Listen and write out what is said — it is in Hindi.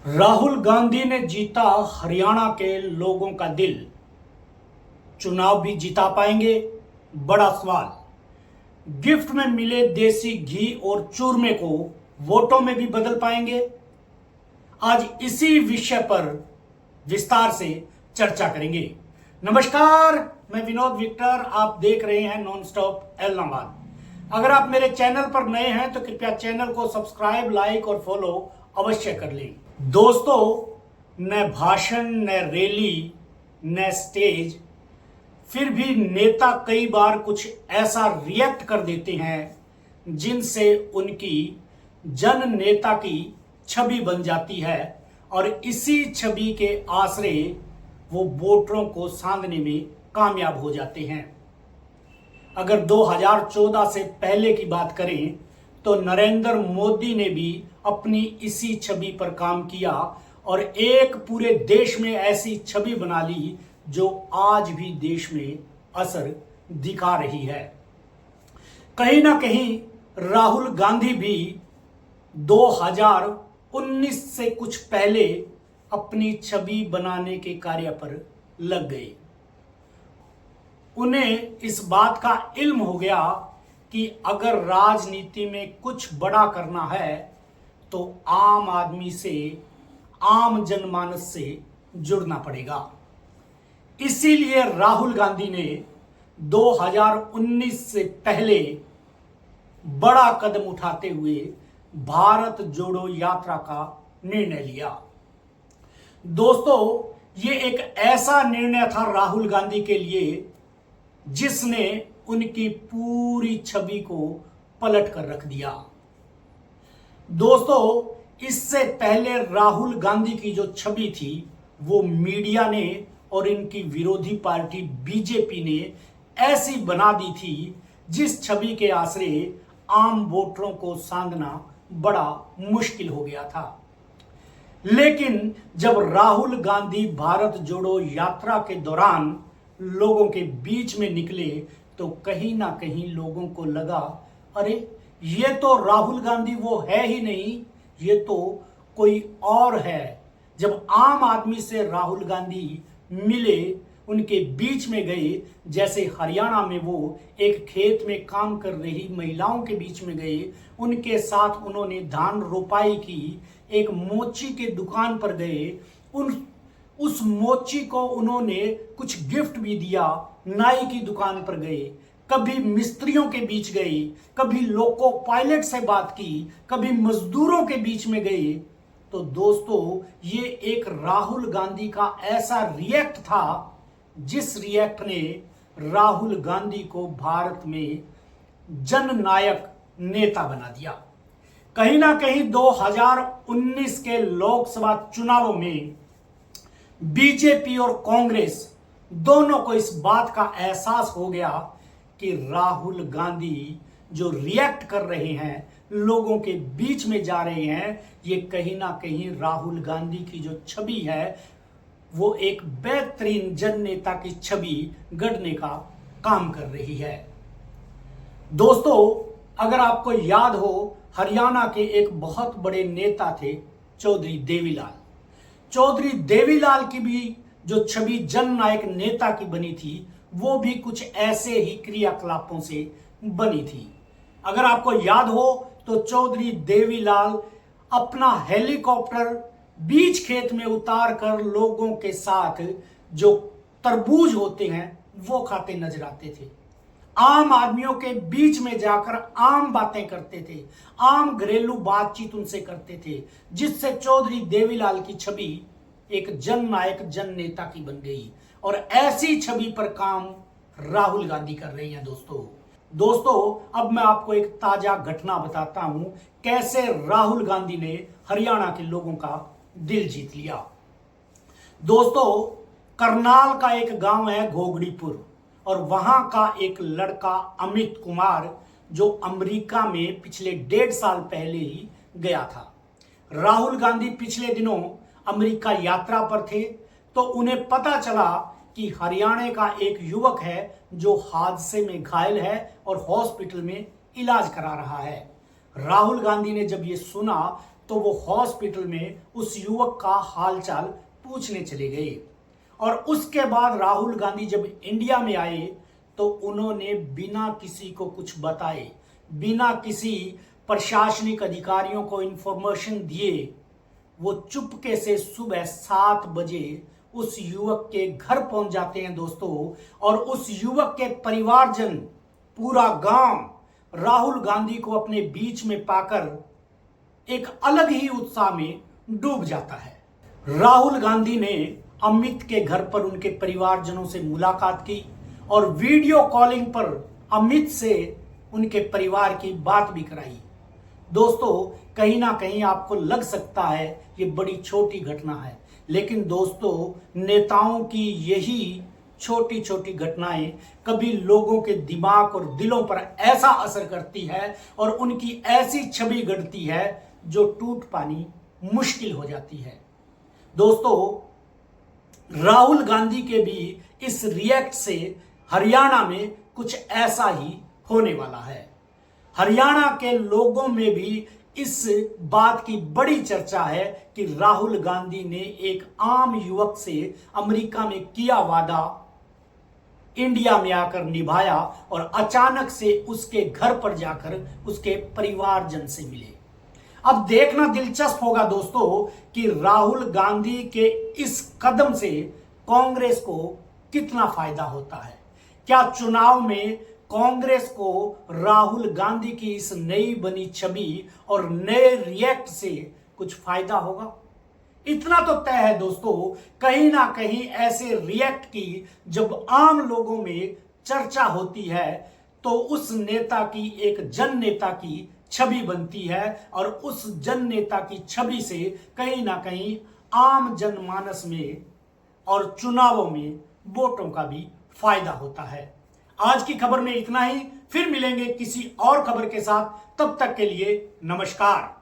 राहुल गांधी ने जीता हरियाणा के लोगों का दिल। चुनाव भी जिता पाएंगे? बड़ा सवाल। गिफ्ट में मिले देसी घी और चूरमे को वोटों में भी बदल पाएंगे? आज इसी विषय पर विस्तार से चर्चा करेंगे। नमस्कार, मैं विनोद विक्टर, आप देख रहे हैं नॉन स्टॉप इलाहाबाद। अगर आप मेरे चैनल पर नए हैं तो कृपया चैनल को सब्सक्राइब, लाइक और फॉलो अवश्य कर लें। दोस्तों, न भाषण, न रैली, न स्टेज, फिर भी नेता कई बार कुछ ऐसा रिएक्ट कर देते हैं जिनसे उनकी जन नेता की छवि बन जाती है और इसी छवि के आसरे वो वोटरों को सांधने में कामयाब हो जाते हैं। अगर 2014 से पहले की बात करें तो नरेंद्र मोदी ने भी अपनी इसी छवि पर काम किया और एक पूरे देश में ऐसी छवि बना ली जो आज भी देश में असर दिखा रही है। कहीं ना कहीं राहुल गांधी भी 2019 से कुछ पहले अपनी छवि बनाने के कार्य पर लग गए। उन्हें इस बात का इल्म हो गया कि अगर राजनीति में कुछ बड़ा करना है तो आम आदमी से, आम जनमानस से जुड़ना पड़ेगा। इसीलिए राहुल गांधी ने 2019 से पहले बड़ा कदम उठाते हुए भारत जोड़ो यात्रा का निर्णय लिया। दोस्तों, ये एक ऐसा निर्णय था राहुल गांधी के लिए जिसने उनकी पूरी छवि को पलट कर रख दिया। दोस्तों, इससे पहले राहुल गांधी की जो छवि थी वो मीडिया ने और इनकी विरोधी पार्टी बीजेपी ने ऐसी बना दी थी जिस छवि के आसरे आम वोटरों को सांधना बड़ा मुश्किल हो गया था। लेकिन जब राहुल गांधी भारत जोड़ो यात्रा के दौरान लोगों के बीच में निकले तो कहीं ना कहीं लोगों को लगा, अरे ये तो राहुल गांधी वो है ही नहीं, ये तो कोई और है। जब आम आदमी से राहुल गांधी मिले, उनके बीच में गए, जैसे हरियाणा में वो एक खेत में काम कर रही महिलाओं के बीच में गए, उनके साथ उन्होंने धान रोपाई की, एक मोची के दुकान पर गए, उस मोची को उन्होंने कुछ गिफ्ट भी दिया, नाई की दुकान पर गए, कभी मिस्त्रियों के बीच गए, कभी लोको पायलट से बात की, कभी मजदूरों के बीच में गए। तो दोस्तों, ये एक राहुल गांधी का ऐसा रिएक्ट था जिस रिएक्ट ने राहुल गांधी को भारत में जननायक नेता बना दिया। कहीं ना कहीं 2019 के लोकसभा चुनावों में बीजेपी और कांग्रेस दोनों को इस बात का एहसास हो गया कि राहुल गांधी जो रिएक्ट कर रहे हैं, लोगों के बीच में जा रहे हैं, ये कहीं ना कहीं राहुल गांधी की जो छवि है वो एक बेहतरीन जन नेता की छवि गढ़ने का काम कर रही है। दोस्तों, अगर आपको याद हो, हरियाणा के एक बहुत बड़े नेता थे चौधरी देवीलाल। चौधरी देवीलाल की भी जो छवि जननायक नेता की बनी थी वो भी कुछ ऐसे ही क्रियाकलापों से बनी थी। अगर आपको याद हो तो चौधरी देवीलाल अपना हेलीकॉप्टर बीच खेत में उतार कर लोगों के साथ जो तरबूज होते हैं वो खाते नजर आते थे। आम आदमियों के बीच में जाकर आम बातें करते थे, आम घरेलू बातचीत उनसे करते थे, जिससे चौधरी देवीलाल की छवि एक जननायक, जन नेता की बन गई। और ऐसी छवि पर काम राहुल गांधी कर रही हैं। दोस्तों, अब मैं आपको एक ताजा घटना बताता हूं कैसे राहुल गांधी ने हरियाणा के लोगों का दिल जीत लिया। दोस्तों, करनाल का एक गांव है घोगड़ीपुर और वहां का एक लड़का अमित कुमार जो अमेरिका में पिछले 1.5 साल पहले ही गया था। राहुल गांधी पिछले दिनों अमेरिका यात्रा पर थे तो उन्हें पता चला कि हरियाणा का एक युवक है जो हादसे में घायल है और हॉस्पिटल में इलाज करा रहा है। राहुल गांधी ने जब ये सुना तो वो हॉस्पिटल में उस युवक का हालचाल पूछने चले गए। और उसके बाद राहुल गांधी जब इंडिया में आए तो उन्होंने बिना किसी को कुछ बताए, बिना किसी प्रशासनिक अधिकारियों को इंफॉर्मेशन दिए, वो चुपके से सुबह 7 बजे उस युवक के घर पहुंच जाते हैं दोस्तों। और उस युवक के परिवारजन, पूरा गांव राहुल गांधी को अपने बीच में पाकर एक अलग ही उत्साह में डूब जाता है। राहुल गांधी ने अमित के घर पर उनके परिवारजनों से मुलाकात की और वीडियो कॉलिंग पर अमित से उनके परिवार की बात भी कराई। दोस्तों, कहीं ना कहीं आपको लग सकता है ये बड़ी छोटी घटना है, लेकिन दोस्तों, नेताओं की यही छोटी छोटी घटनाएं कभी लोगों के दिमाग और दिलों पर ऐसा असर करती है और उनकी ऐसी छवि गढ़ती है जो टूट पानी मुश्किल हो जाती है। दोस्तों, राहुल गांधी के भी इस रिएक्ट से हरियाणा में कुछ ऐसा ही होने वाला है। हरियाणा के लोगों में भी इस बात की बड़ी चर्चा है कि राहुल गांधी ने एक आम युवक से अमेरिका में किया वादा इंडिया में आकर निभाया और अचानक से उसके घर पर जाकर उसके परिवारजन से मिले। अब देखना दिलचस्प होगा दोस्तों कि राहुल गांधी के इस कदम से कांग्रेस को कितना फायदा होता है। क्या चुनाव में कांग्रेस को राहुल गांधी की इस नई बनी छवि और नए रिएक्ट से कुछ फायदा होगा? इतना तो तय है दोस्तों, कहीं ना कहीं ऐसे रिएक्ट की जब आम लोगों में चर्चा होती है तो उस नेता की एक जन नेता की छवि बनती है और उस जन नेता की छवि से कहीं ना कहीं आम जनमानस में और चुनावों में वोटों का भी फायदा होता है। आज की खबर में इतना ही, फिर मिलेंगे किसी और खबर के साथ। तब तक के लिए नमस्कार।